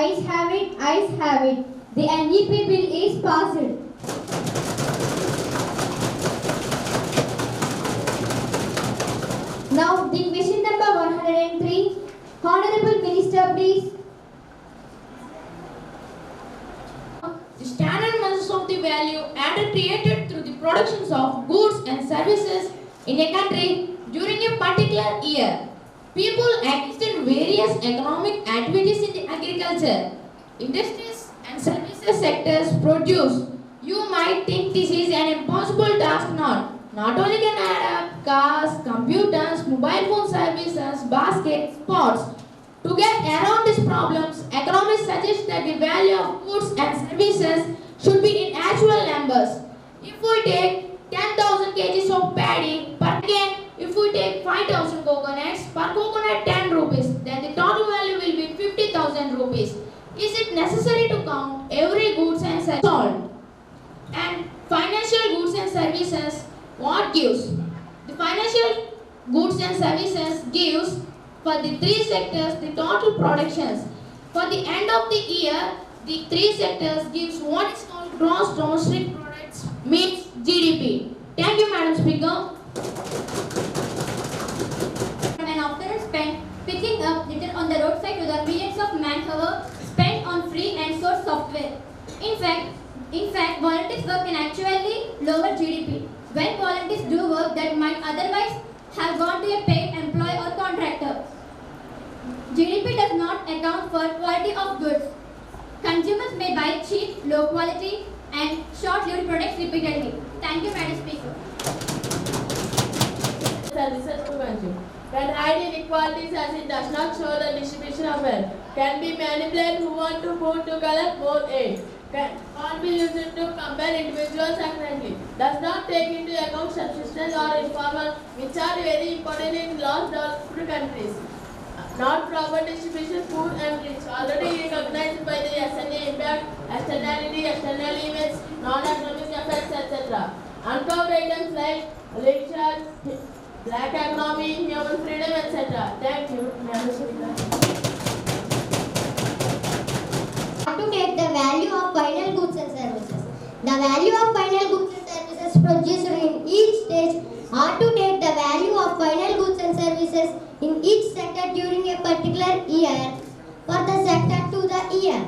ayes have it, ayes have it. The NEP bill is passed. Now, the question number 103. Honorable Minister, please. The standard measures of the value added created through the productions of goods and services in a country during a particular year. People engaged in various economic activities in the agriculture, industries and services sectors produce. You might think this is an impossible task. Not only can add up cars, computers, mobile phone services, baskets, pots. To get around these problems, economists suggest that the value of goods and services should be in actual numbers. If we take 10,000 kgs of paddy per again, if we take 5,000 coconuts, per coconut 10 rupees, then the total value will be 50,000 rupees. Is it necessary to count every goods and services sold? And financial goods and services, what gives? The financial goods and services gives for the three sectors the total productions. For the end of the year, the three sectors gives what is called gross domestic products, means GDP. Thank you, Madam Speaker. An afternoon spent picking up litter on the roadside to the millions of manpower spent on free and source software. In fact, volunteers work can actually lower GDP. When volunteers do work that might otherwise have gone to a paid employee or contractor. GDP does not account for quality of goods. Consumers may buy cheap, low quality and short-lived products repeatedly. Thank you, Madam Speaker. Services to consume. Can hide inequalities as it does not show the distribution of wealth. Can be manipulated who want to vote to collect more aid. Can't be used to compare individuals accurately. Does not take into account subsistence or informal, which are very important in lost developed countries. Not proper distribution, poor and rich, already recognized by the SNA impact, externality, external events, non-economic effects, etc. Uncovered items like literature, black economy, human freedom, etc. Thank you, Madam Speaker. To take the value of final goods and services. The value of final goods and services produced in each stage are to take the value of final goods and services in each sector during a particular year for the sector to the year.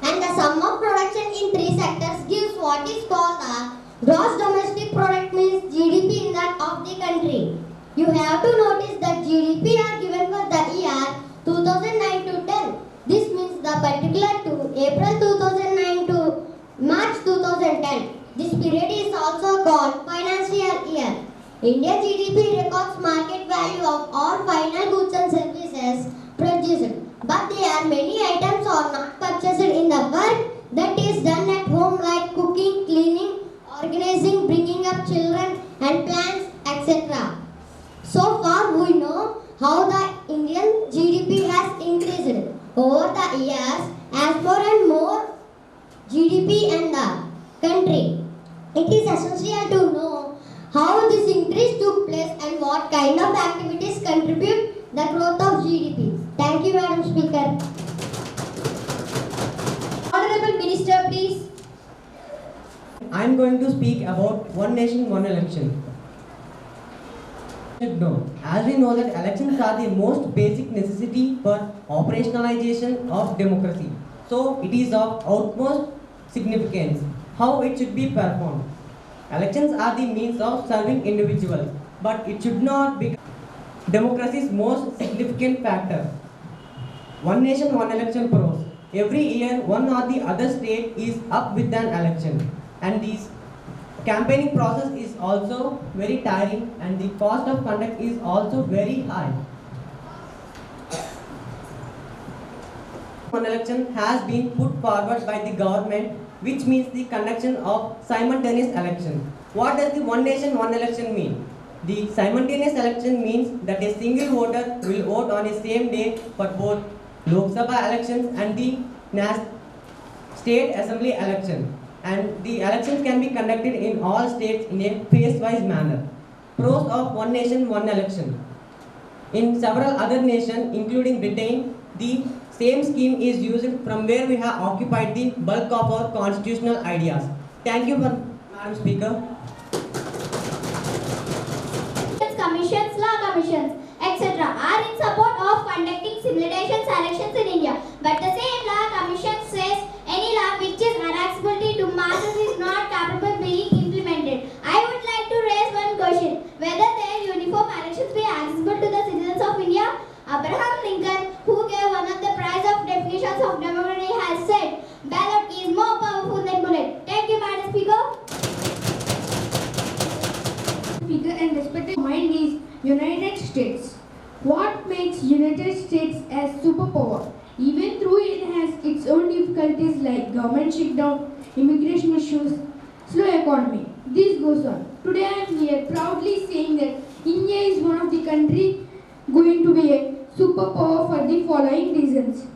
And the sum of production in three sectors gives what is called the gross domestic product, means GDP in that of the country. You have to notice that GDP are given for the year 2009 to 10. This means the particular to April 2009 to March 2010. This period is also called financial year. India GDP records market value of all final goods and services produced. But there are many items are not purchased in the work that is done at home, like cooking, cleaning, organizing, bringing up children and plants, etc. So far we know how the Indian GDP has increased over the years as more and more GDP in the country. It is essential to know how this increase took place and what kind of activities contribute the growth of GDP. Thank you, Madam Speaker. Honorable Minister, please. I am going to speak about one nation, one election. No, as we know that elections are the most basic necessity for operationalization of democracy. So it is of utmost significance how it should be performed. Elections are the means of serving individuals, but it should not be democracy's most significant factor. One nation, one election pros. Every year, one or the other state is up with an election, and this campaigning process is also very tiring, and the cost of conduct is also very high. One election has been put forward by the government, which means the conduction of simultaneous election. What does the one nation, one election mean? The simultaneous election means that a single voter will vote on the same day for both Lok Sabha elections and the state assembly election. And the elections can be conducted in all states in a phase-wise manner. Pros of one nation, one election. In several other nations, including Britain, the same scheme is used from where we have occupied the bulk of our constitutional ideas. Thank you, Madam Speaker. Commissions, law commissions, etc. are in support of conducting simultaneous elections in India. But the same law commission says any law which is accessibility to masses is not capable of being implemented. I would like to raise one question. Whether their uniform elections be accessible to the citizens of India? Abraham Lincoln, who gave one of the prize of definitions of democracy, has said, ballot is more powerful than bullet. Thank you, Madam Speaker. Speaker and respected mind is United States. What makes United States a superpower? Even though it has its own difficulties like government shutdown, immigration issues, slow economy. This goes on. Today I am here proudly saying that India is one of the countries going to be a superpower for the following reasons.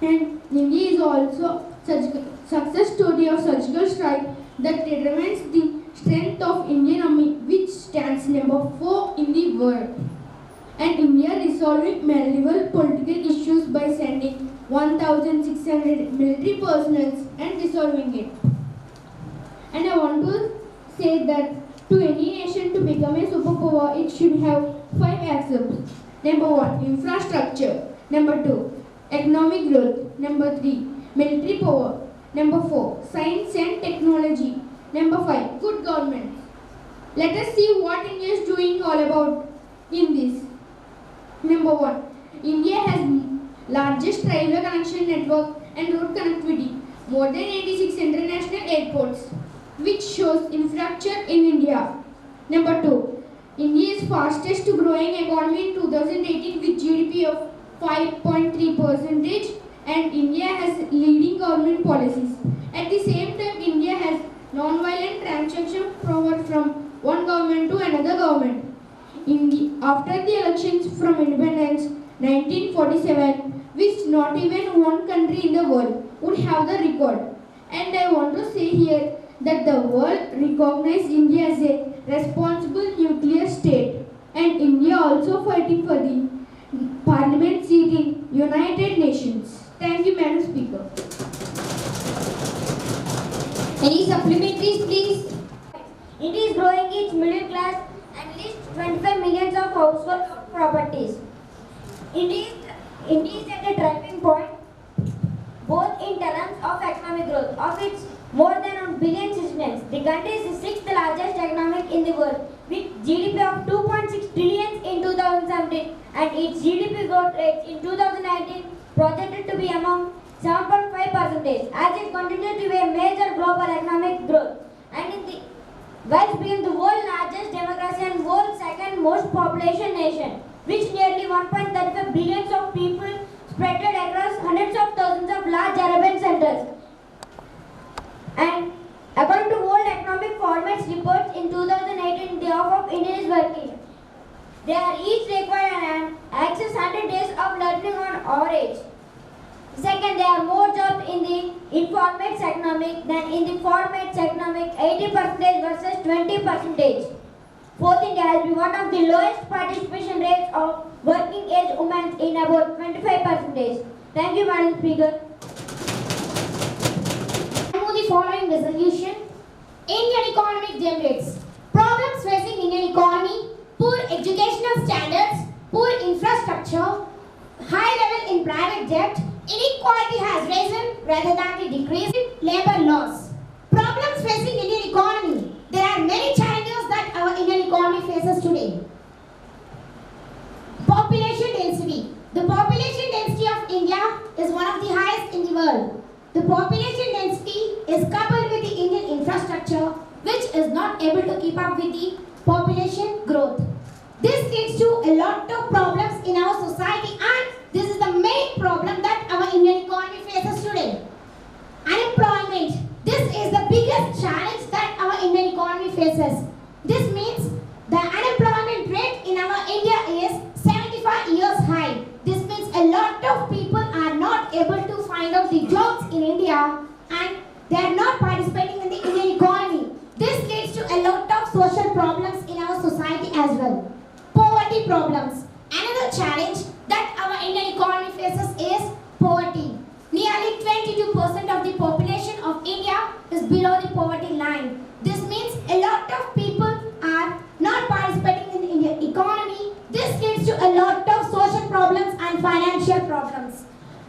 And India is also success story of surgical strike that determines the strength of Indian army, which stands number 4 in the world. And India resolving multiple political issues by sending 1,600 military personnel and resolving it. And I want to say that to any nation to become a superpower, it should have 5 axes. Number 1, infrastructure. Number 2, economic growth. Number 3, military power. Number 4, science and technology. Number 5, good government. Let us see what India is doing all about in this. Number 1, India has largest railway connection network and road connectivity, more than 86 international airports, which shows infrastructure in India. Number 2, India is fastest growing economy in 2018 with GDP of 5.3%, and India has leading government policies. At the same time, India has non-violent transaction forward from one government to another government. After the elections from independence 1947, which not even one country in the world would have the record. And I want to say here that the world recognized India as a responsible nuclear state, and India also fighting for the parliament seat in United Nations. Thank you, Madam Speaker. Any supplementaries, please? India is growing its middle class and lists 25 millions of household properties. India is at a driving point, both in terms of economic growth of its more than 1 billion citizens. The country is the 6th largest economic in the world, with GDP of 2.6 trillion in 2017, and its GDP growth rate in 2019 projected to be among 7.5% as it continues to be a major global economic growth, and in the whilst being the world's largest democracy and world's second most population nation, which nearly 1.35 billion of people spread across hundreds of thousands of large urban centers. And according to World Economic Forum's reports in 2018, the half of India is working. They are each required and access 100 days of learning on average. Second, there are more jobs in the informal economic than in the formal economic, 80% versus 20%. Fourth, India has been one of the lowest participation rates of working age women in about 25%. Thank you, Madam Speaker. I move the following resolution. Indian economic generates problems facing Indian economy: poor educational standards, poor infrastructure, high level in private debt, inequality has risen rather than the decrease in labor laws. Problems facing Indian economy. There are many challenges that our Indian economy faces today. Population density. The population density of India is one of the highest in the world. The population density is coupled with the Indian infrastructure, which is not able to keep up with the population growth. This leads to a lot of problems in our society, and this is the main problem that our Indian economy faces today. Unemployment. This is the biggest challenge that our Indian economy faces. This means the unemployment rate in our India is 75 years high. This means a lot of people are not able to find out the jobs in India, and they are not participating in the Indian economy. This leads to a lot of social problems in our society as well. Poverty problems. Another challenge that our Indian economy faces is below the poverty line. This means a lot of people are not participating in the Indian economy. This leads to a lot of social problems and financial problems.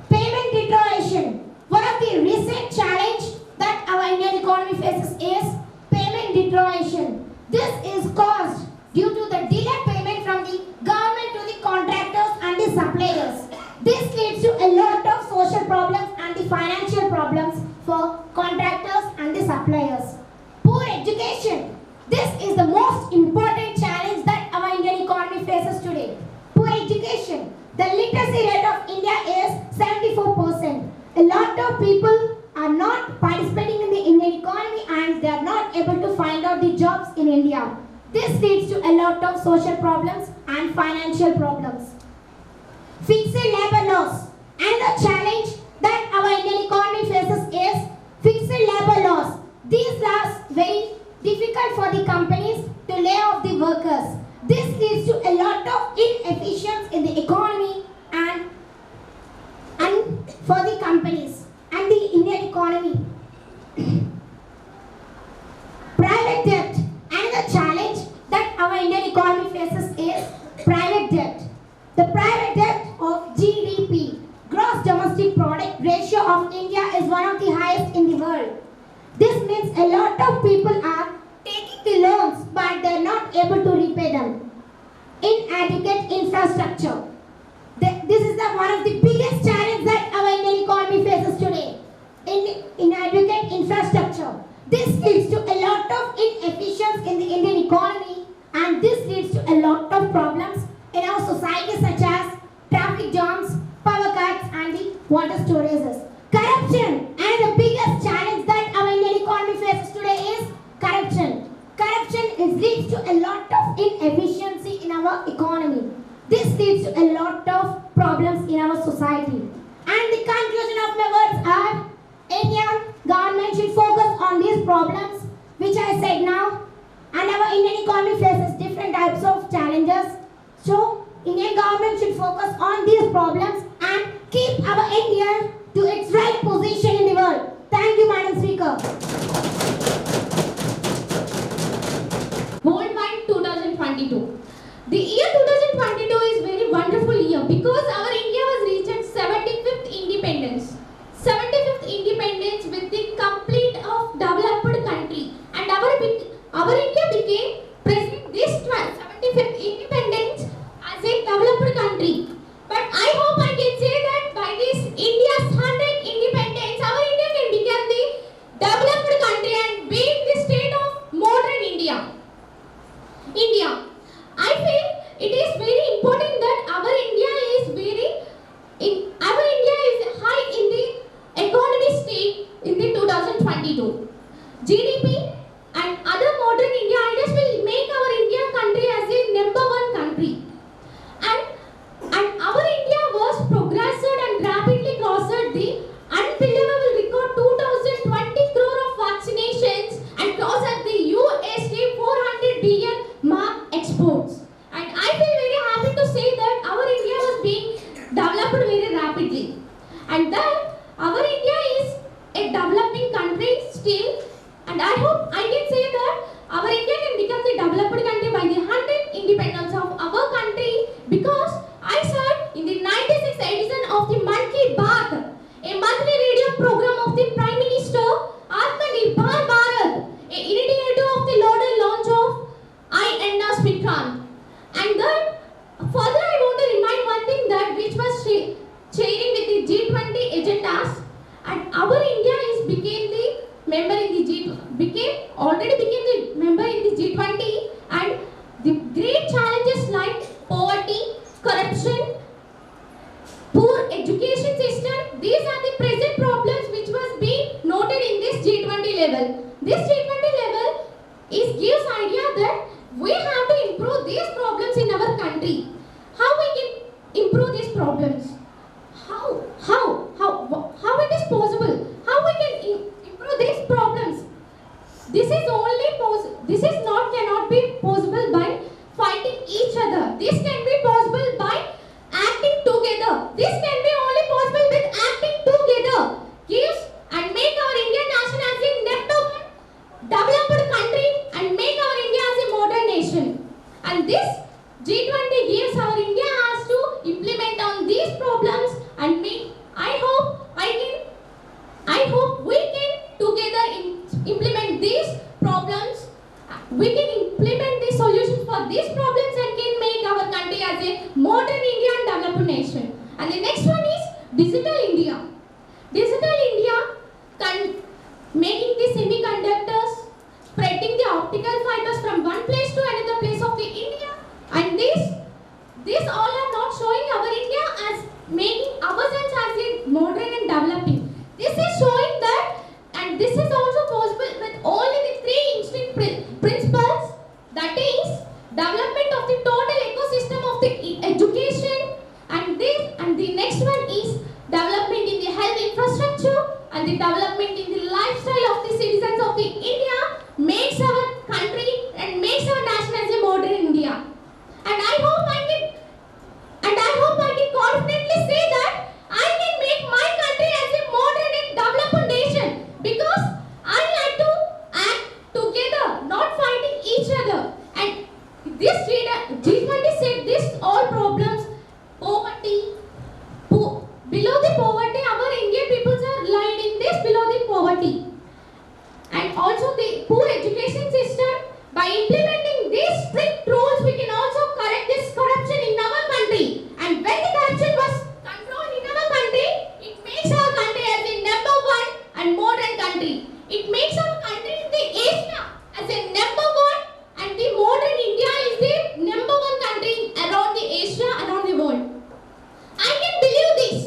Payment deterioration. One of the recent challenge that our Indian economy faces is payment deterioration. This is caused due to the delayed payment from the government to the contractors and the suppliers. This leads to a lot of social problems and the financial problems for contractors and the suppliers. Poor education. This is the most important challenge that our Indian economy faces today. Poor education. The literacy rate of India is 74%. A lot of people are not participating in the Indian economy and they are not able to find out the jobs in India. This leads to a lot of social problems and financial problems. Fixed labor laws. Another challenge that our Indian economy faces is fixed labor laws. These laws very difficult for the companies to lay off the workers. This leads to a lot of inefficiency in the economy and for the companies and the Indian economy. Private debt. Another challenge that our Indian economy faces is private debt. The private debt of GDP, gross domestic product ratio of India is one of the highest in the world. This means a lot of people are taking the loans but they are not able to repay them. Inadequate infrastructure. This is one of the biggest challenges that our Indian economy faces today. Inadequate infrastructure. This leads to a lot of inefficiency in the Indian economy and this leads to a lot of problems in our society such as traffic jams, power cuts and the water storages. Corruption. And the biggest challenge that our Indian economy faces today is corruption. Corruption leads to a lot of inefficiency in our economy. This leads to a lot of problems in our society. And the conclusion of my words are, Indian government should focus on these problems which I said now. And our Indian economy faces different types of challenges. So, Indian government should focus on these problems and keep our India to its right position in the world. Thank you, Madam Speaker. Worldwide 2022. The year 2022 is very wonderful year because our India was reached 75th independence. 75th independence with the complete of developed country and our India became present this 75th independence as a developed country. But I hope I can say that by this India's 100th independence, our India can become the developed country and be in the state of modern India. I feel it is very important that our India is high in the economy state in the 2022. GDP and other modern India ideas will make our India country as a #1 country. And our India was progressed and rapidly crossed the unbelievable record 2020 crore of vaccinations and crossed the USD 400 billion mark exports. And I feel very happy to say that our India was being developed very rapidly. And that our India is a developing country still. And I hope I can say that our India can become the developed country by the 100th independence of our country because I said in the 96th edition of the Man Ki Baat, a monthly radio program of the Prime Minister, Atmanirbhar Bharat, a initiative of the launch of INS Vikrant. And then further I want to remind one thing that which was sharing with the G20 agendas, and our India became the member in the already became the member in the G20, and the great challenges like poverty, corruption, poor education system, these are the present problems which was being noted in this G20 level. This G20 level gives idea that we have to improve these problems in our country. How we can improve these problems? How it is possible? How we can improve these problems? This cannot be possible by fighting each other. This can be possible by acting together. This can be only possible with acting together. Gives and make our Indian nation as a nation. And the next one is Digital India. Digital India making the semiconductors, spreading the optical fibers from one place to another place of the India. And this all are not showing our India as making ourselves as a modern and developing. This is showing that, and this is also possible with only the three instinct principles, that is development of the total ecosystem of the education, and the next one is development in the health infrastructure, and the development in the lifestyle of the citizens of the India makes our country and makes our nation as a modern India. And I hope I can confidently say that I can make my country as a modern and developed nation, because I like to act together, not fighting each other. And this G20 said this all problems, poverty, below the poverty, our Indian peoples are lying in this below the poverty. And also the poor education system. By implementing these strict rules, we can also correct this corruption in our country. And when the corruption was controlled in our country, it makes our country as a number one and modern country. It makes our country in the Asia as a number one, and the modern India is the number one country around the Asia, around the world. I can believe this.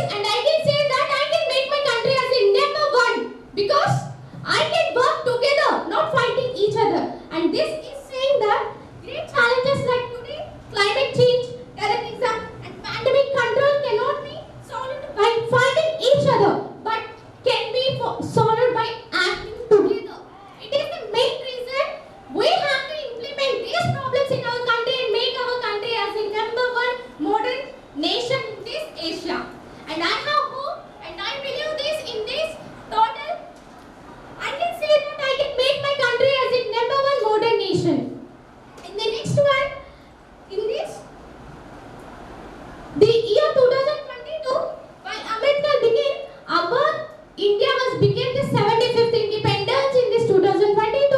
And I can say that I can make my country as a number one, because I can work together, not fighting each other. And this is saying that great challenges like today, climate change, terrorism, and pandemic control cannot be solved by fighting each other, but can be solved by acting together. It is the main reason we have to implement these problems in our country and make our country as a number one modern nation in this Asia. And I have hope and I believe this in this total. I can say that I can make my country as a number one modern nation. In the next one, in this, the year 2022, while Ambedkar began, our India became the 75th independence in this 2022,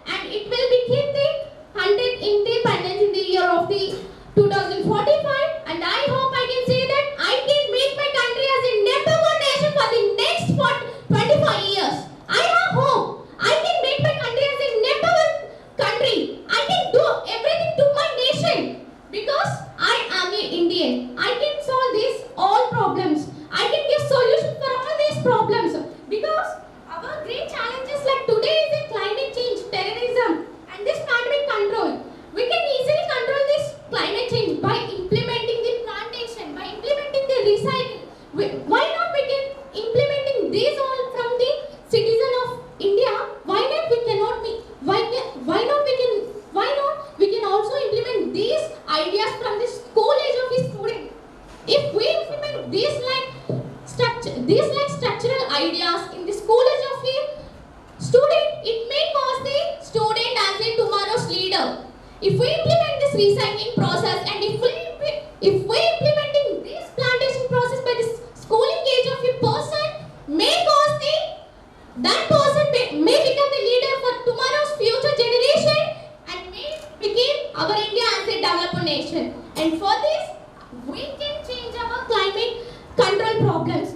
and it will become the 100th independence in the year of the 2045. And I hope I can say that I can make my country as a number one nation for the next 25 years. I have hope. I can make my country as a number one country. I can do everything to my nation, because I am an Indian. I can solve these all problems. I can give solutions for all these problems, because our great challenges like today is the climate change, terrorism, and this pandemic control. We can easily control this climate change by implementing the plantation, by implementing the recycle. Why not we can implementing these all from the citizen of India? Why not we cannot be? Why not we can also implement these ideas from the school age of the student? If we implement these structural ideas in the school age of the student, it may cause the student as a tomorrow's leader. If we implement this recycling process, and if we implementing this plantation process by the schooling age of a person, may cause that person may become the leader for tomorrow's future generation, and may become our India as a developed nation. And for this, we can change our climate control problems.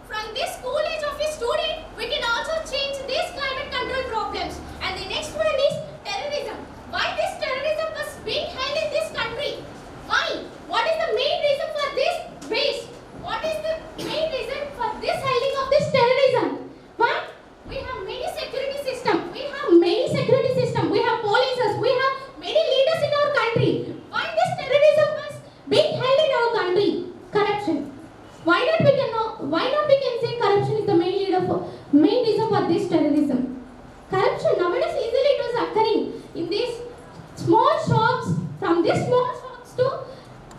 From this school age of a student, we can also change these climate control problems. And the next one is terrorism. Why this terrorism was being held in this country? Why? What is the main reason for this base? What is the main reason for this holding of this terrorism? Why? We have many security systems. We have polices. We have many leaders in our country. Why this terrorism was being held in our country? Corruption. Why not we can say corruption is the main reason for this terrorism? Corruption nowadays easily it was occurring in these small shops, from these small shops to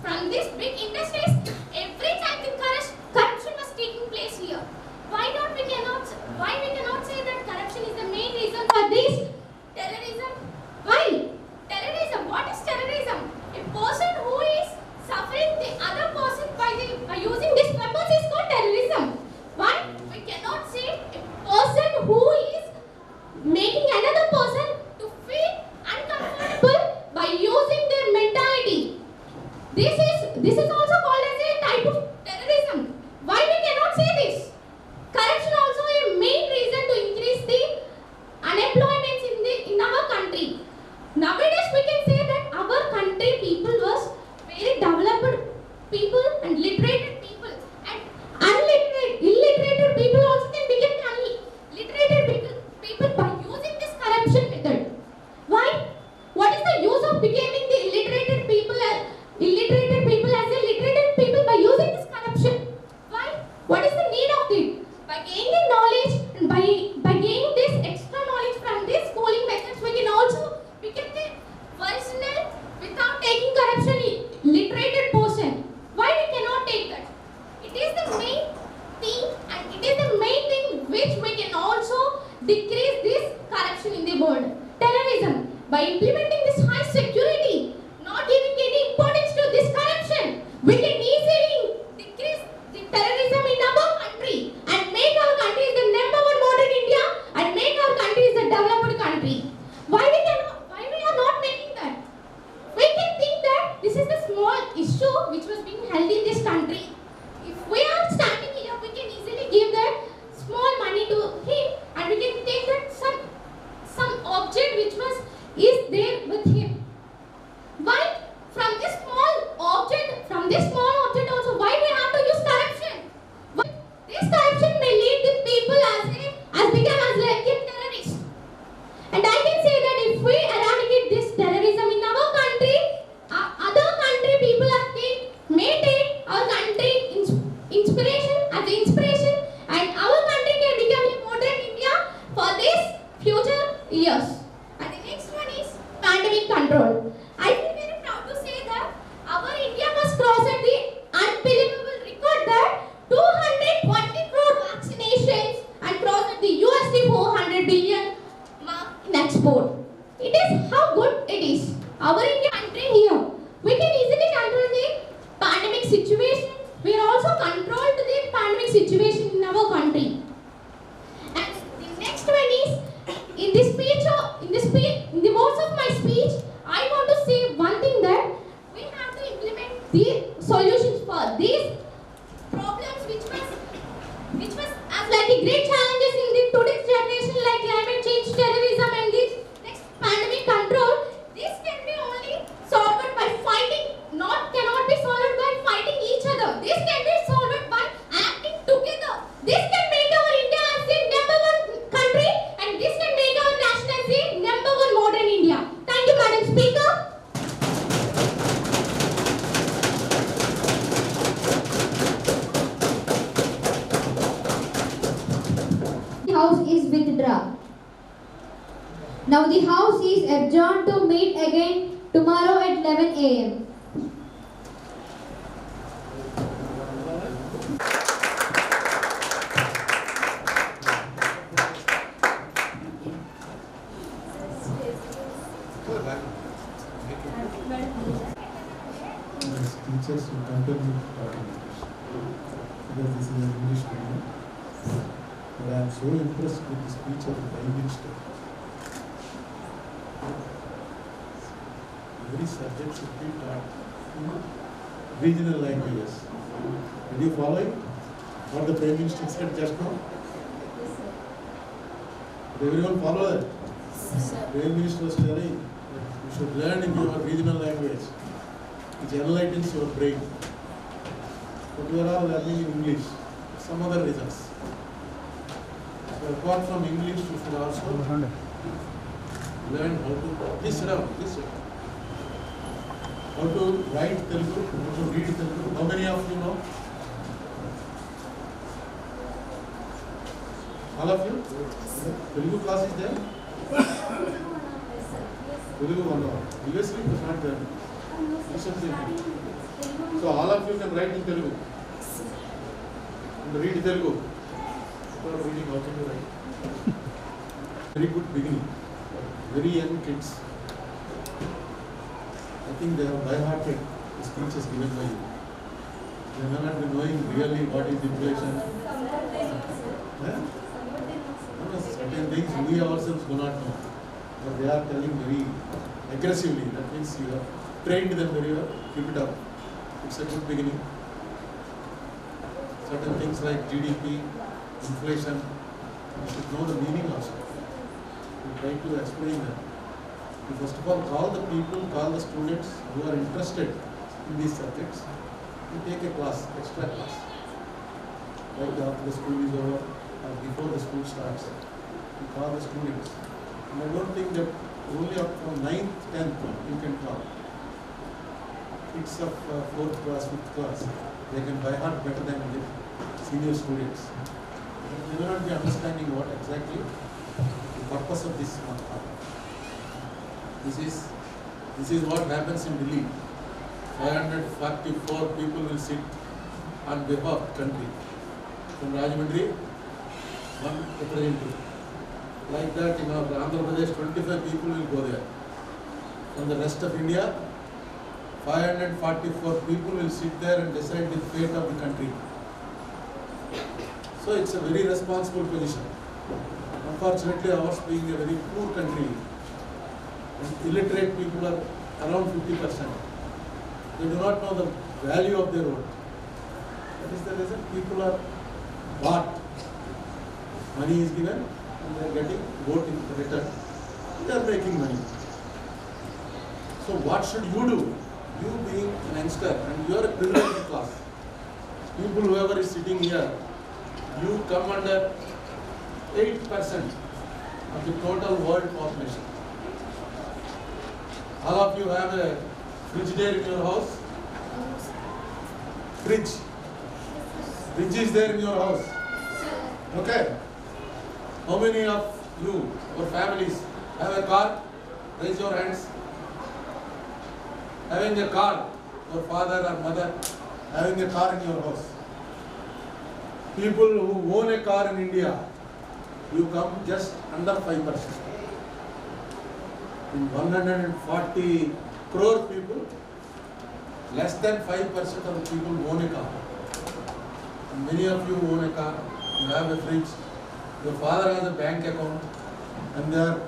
from these big industries. Every time the corruption was taking place here. Why we cannot say that corruption is the main reason for this terrorism? Why? Terrorism. What is terrorism? A person who is suffering the other person by using these weapons is called terrorism. Why? We cannot say a person who is making another person to feel uncomfortable by using their mentality. This is also called as a type of terrorism. Why we cannot say this? Corruption also a main reason to increase the unemployment in our country. Nowadays we can say that our country people was very developed people and literated people, and illiterated people also can become literated people by using this corruption method. Why? What is the use of becoming the illiterated people as a literated people by using this corruption? Why? What is the need of it? By gaining knowledge and by gaining this extra knowledge from this schooling methods, we can also become the original without taking corruption literated person. Why we cannot take that? It is the main thing, and it is the main thing which we can also decrease this corruption in the world. Terrorism. By implementing this high security, not giving any importance to this corruption, we can easily decrease the terrorism in our country and make our country the number one modern India and make our country the developed country. Why we are not making that? We can think that this is the small issue which was being held in this country. If we are standing here, we can easily give that small money to him, and we can take that some object which is there with him. Why? From this small object also, why we have to use corruption? Why? This corruption may lead the people as become as like a terrorist. And I can say that if we eradicate this terrorism in our country, other country people may take our country inspiration, and our country can become a modern India for this future years. And the next one is pandemic control. I feel very proud to say that our India must cross the unbelievable record that 220 crore vaccinations and crossed the USD 400 billion mark in export. It is how good it is. Our India country here, we can easily control the pandemic situation. We are also controlled the pandemic situation in our country. And the next one is, in the words of my speech, I want to say one thing, that we have to implement the solutions for these problems which was as like a great challenges in the today's generation, like climate change, terrorism, and this next pandemic control. This can be only solved by fighting, cannot be solved by fighting each other. This can be solved by acting together. This can make our India as the number one country, and this can make our nation as the number one modern India. Thank you, Madam Speaker. The House is withdrawn. Now the House is adjourned to meet again tomorrow at 11 a.m. Teachers who control the documents, because this is an English medium. But I am so impressed with the speech of the Prime Minister. Every subject should be taught in regional languages. Did you follow it? What the Prime Minister said just now? Did everyone follow that? The Prime Minister was telling that you should learn in your regional language, which enlightens your brain. But we are all learning in English, some other reasons. So apart from English, you should also learn how to, please sit down, how to write Telugu, how to read Telugu. How many of you know? All of you? Telugu class is there? Telugu 1 hour. Previously it was not there. So all of you can write in Telugu and read Telugu. Without reading, how can you write? Very good beginning. Very young kids. I think they have by-hearted the speeches given by you. They may not be knowing really what is inflation. Certain things we ourselves do not know. But they are telling very aggressively. That means you have trained them very well. Keep it up. It's a good beginning. Certain things like GDP, inflation, you should know the meaning also. We try to explain that. You first of all call the people, call the students who are interested in these subjects. You take a class, extra class. Right after the school is over or before the school starts. You call the students. And I don't think that only up from 9th, 10th you can call. Kids of 4th class, 5th class, they can by heart better than the senior students. They may not be understanding what exactly the purpose of this month. This is what happens in Delhi. 544 people will sit on behalf of the country. From Rajahmundry, one representative. Like that in our Andhra Pradesh, 25 people will go there. From the rest of India, 544 people will sit there and decide the fate of the country. So it's a very responsible position. Unfortunately, ours being a very poor country, and illiterate people are around 50%. They do not know the value of their vote. That is the reason people are bought. Money is given and they are getting vote in return. They are making money. So what should you do? You being an youngster and you are a privileged class. People whoever is sitting here, you come under 8% of the total world population. All of you have a frigidaire in your house? Fridge. Fridge is there in your house. Okay. How many of you or families have a car? Raise your hands. Having a car, your father or mother having a car in your house. People who own a car in India, you come just under 5%. In 140 crore people, less than 5% of the people own a car. And many of you own a car, you have a fridge, your father has a bank account, and they are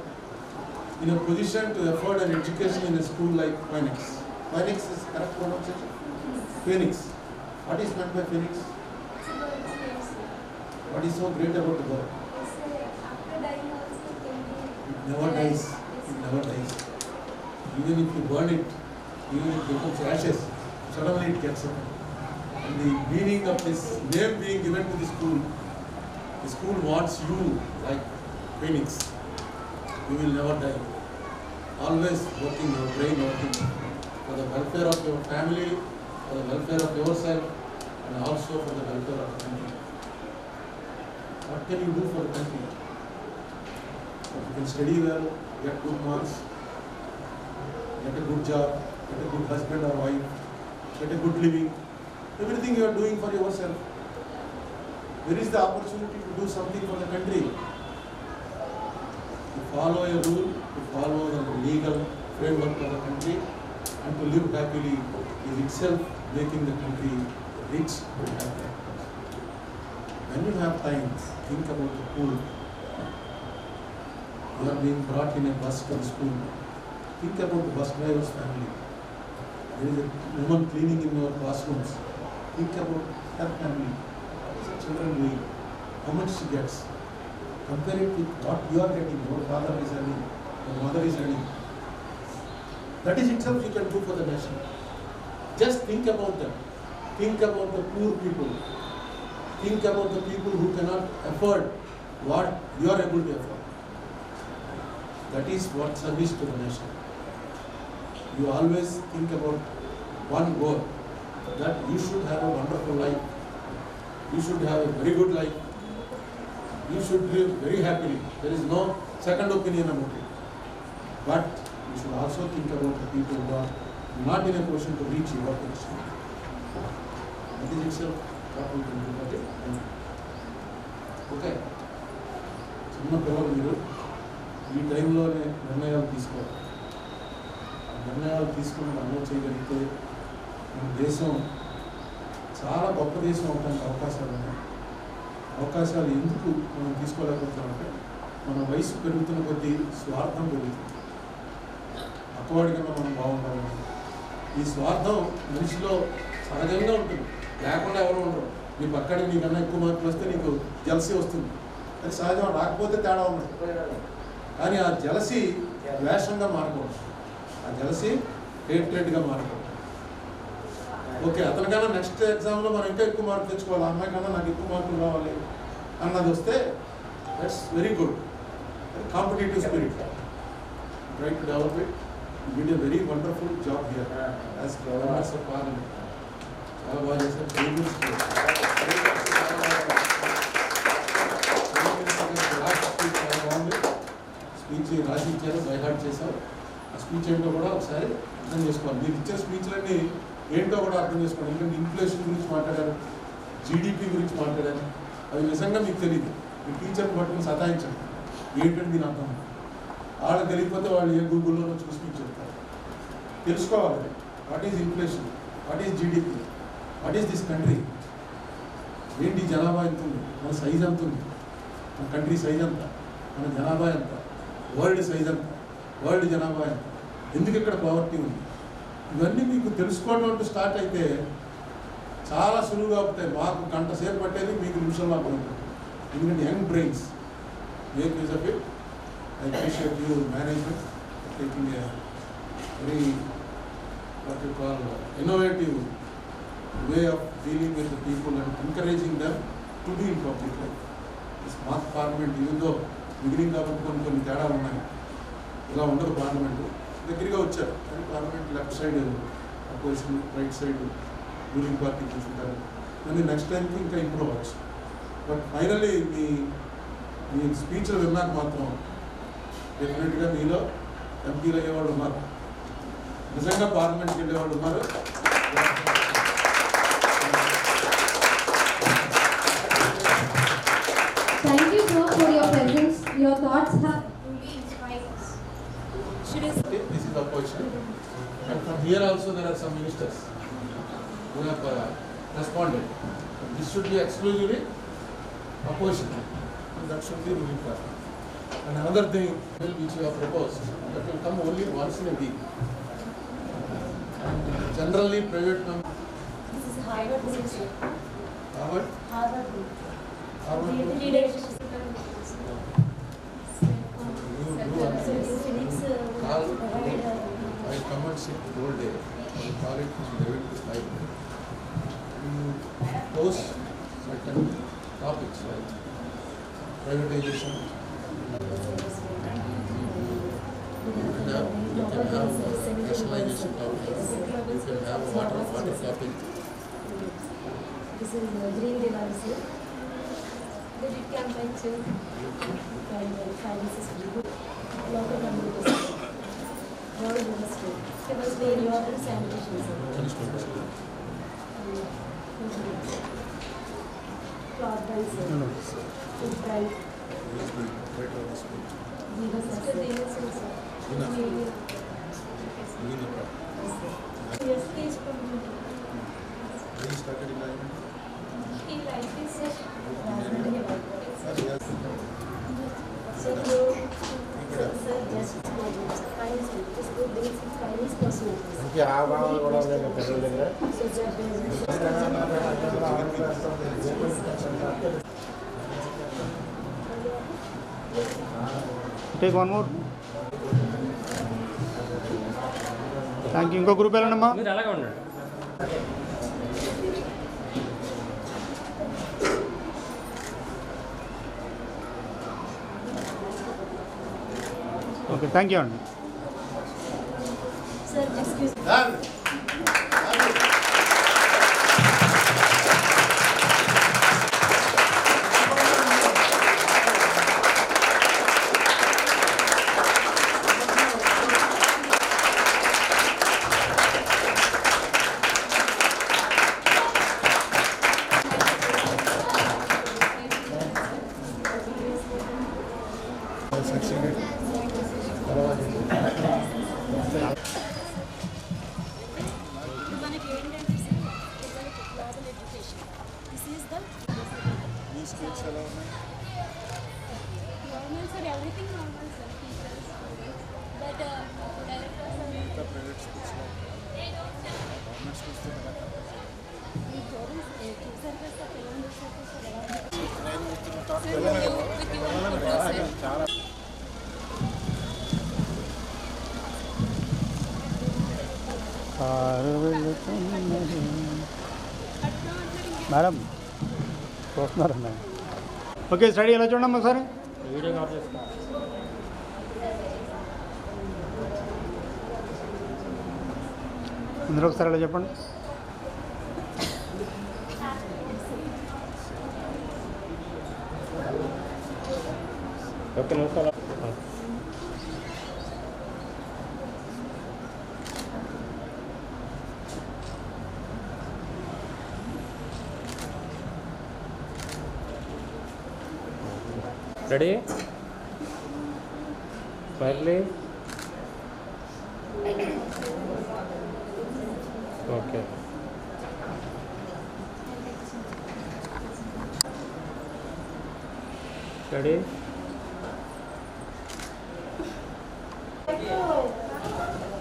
in a position to afford an education in a school like Phoenix. Phoenix is correct pronunciation? Phoenix. What is meant by Phoenix? What is so great about the bird? It never dies. It never dies. Even if you burn it, even if it becomes ashes, suddenly it gets up. And the meaning of this name being given to the school wants you like Phoenix. You will never die. Always working, your brain working for the welfare of your family, for the welfare of yourself, and also for the welfare of the country. What can you do for the country? You can study well, get good marks, get a good job, get a good husband or wife, get a good living. Everything you are doing for yourself. There is the opportunity to do something for the country. To follow a rule, to follow the legal framework of the country, and to live happily is itself making the country rich and happy. When you have time, think about the poor. You are being brought in a bus to the school. Think about the bus driver's family. There is a woman cleaning in your classrooms. Think about her family. What is the children doing? How much she gets? Compare it with what you are getting. Your father is earning, your mother is earning. That is itself you can do for the nation. Just think about them. Think about the poor people. Think about the people who cannot afford what you are able to afford. That is what service to the nation. You always think about one goal, that you should have a wonderful life. You should have a very good life. You should live very happily. There is no second opinion about it. But you should also think about the people who are not in a position to reach your position. That is itself what we can do for it. Okay. చిన్న పిల్లలు మీరు ఈ టైంలోనే నిర్ణయాలు తీసుకోవాలి. నిర్ణయాలు తీసుకుని అమలు చేయగలిగితే మన దేశం చాలా గొప్ప దేశం అవడానికి అవకాశాలు ఉన్నాయి. అవకాశాలు ఎందుకు మనం తీసుకోలేకపోతున్నామంటే మన వయసు పెరుగుతున్న కొద్దీ స్వార్థం పెరుగుతుంది. పక్కవాడి కన్నా మనం బాగుండాలని ఈ స్వార్థం మనిషిలో సహజంగా ఉంటుంది, లేకుండా ఎవరు ఉండరు. నీ పక్కన నీకన్నా ఎక్కువ మార్కులు వస్తే నీకు జలసీ వస్తుంది, అది సహజం. రాకపోతే తేడా ఉండదు. కానీ ఆ జలసీ ద్వేషంగా మారకూడదు, ఆ జలసీ హేట్రెడ్గా మారకూడదు. ఓకే, అతనికన్నా నెక్స్ట్ ఎగ్జామ్లో మనం ఇంకా ఎక్కువ మార్కులు తెచ్చుకోవాలి, ఆ అమ్మాయి కన్నా నాకు ఎక్కువ మార్కులు రావాలి అన్నది వస్తే that's very good. Competitive spirit, try to develop it. You did a very wonderful job here as members of Parliament. చాలా బాగా చేశారు. స్పీచ్ రాసి ఇచ్చారు, బైహార్ట్ చేశారు. ఆ స్పీచ్ ఏంటో కూడా ఒకసారి అర్థం చేసుకోవాలి. మీరు ఇచ్చిన స్పీచ్లన్నీ ఏంటో కూడా అర్థం చేసుకోండి. ఎందుకంటే ఇన్ఫ్లేషన్ గురించి మాట్లాడారు, జీడిపి గురించి మాట్లాడారు. అవి నిజంగా మీకు తెలియదు. మీ టీచర్ని పట్టుకుని సతాయించండి, ఏంటంటే దీని అర్థం. వాళ్ళకి తెలియకపోతే వాళ్ళు ఏ గూగుల్లోనో చూసి చెప్తారు. తెలుసుకోవాలి, what is inflation, what is GDP, what is this country, ఏంటి జనాభా ఎంత ఉంది, మన సైజ్ ఎంత ఉంది, మన కంట్రీ సైజ్ ఎంత, మన జనాభా ఎంత, వరల్డ్ సైజ్ ఎంత, వరల్డ్ జనాభా ఎంత, ఎందుకు ఇక్కడ పావర్టీ ఉంది, ఇవన్నీ మీకు తెలుసుకోవడం అంటూ స్టార్ట్ అయితే చాలా సులువుగా అవుతాయి. మాకు గంట సేపు పట్టేది మీకు నిమిషంలో అర్థమవుతుంది. ఎందుకంటే young brains make use of it. I appreciate you management taking a very what you call innovative way of dealing with the people and encouraging them to be in public life. This mock parliament, even though beginning కాబట్టి కొన్ని తేడాలు ఉన్నాయి, ఇలా ఉండదు parliament. దగ్గరగా వచ్చారు కానీ parliament left side opposition, right side ruling party చూసుకుంటారు. కానీ నెక్స్ట్ టైంకి ఇంకా ఇంప్రూవ్ అవ్వచ్చు. బట్ ఫైనల్లీ మీ స్పీచ్లు విన్నాక మాత్రం డెఫినెట్గా మీలో ఎంపీలు అయ్యేవాళ్ళు ఉన్నారు, నిజంగా పార్లమెంట్కి వెళ్ళేవాళ్ళు ఉన్నారు. Thank you, sir, for your presence. Your thoughts have Truly inspired us. This is opposition, and from here also there are some ministers who have responded. This should be exclusively opposition, and that should be ruling party. And another thing which you have proposed, that will come only once in a week. And generally private companies. This is Harvard Business. Harvard? Harvard. Harvard. Leadership. I come and sit whole day. I call it from 11 to 5. You post certain topics like privatization. You can have nationalization topics. You can have water topic. This is green democracy. The big campaign to finances local communities. Road industry. It was very water sanitation. Cloth banks. Food bank. Yes, please complete. When you started in Ireland? He liked this. So, sir, just finance, just go basic finance personal. ఇంకా ఆ భావాలు కూడా ఉన్నాయి కదా పిల్లల దగ్గర. So, just take one more. Thank you. ఇంకో group వెళ్ళండమ్మా. మీరు అలాగే ఉండండి. ఓకే, థ్యాంక్ యూ అండి. sir, excuse me. Done. Succeeded. మనకి ఏంటంటే global education this is the me skills ఎలా ఉన్నాయి? Normal sir everything normal sir teachers but directors మిగతా ప్రైవేట్ స్కూల్స్లో గవర్నమెంట్ స్కూల్స్తో ఎలా కంపేర్ చేయాలి? మేడం చూస్తున్నారండి. ఓకే, స్టడీ ఎలా చూడమ్మా ఒకసారి. వీడియో కాల్ చేస్తా. అందరూ ఒకసారి ఎలా చెప్పండి. ఓకే, నమస్కారం. Ready smiley. Okay, ready.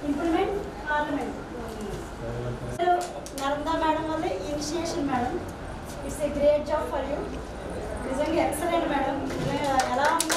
Implement Parliament. Naranda madam వల్ల initiation madam. It's a great job for you. నిజంగా ఎక్సలెంట్ మేడం. ఎలా ఉందో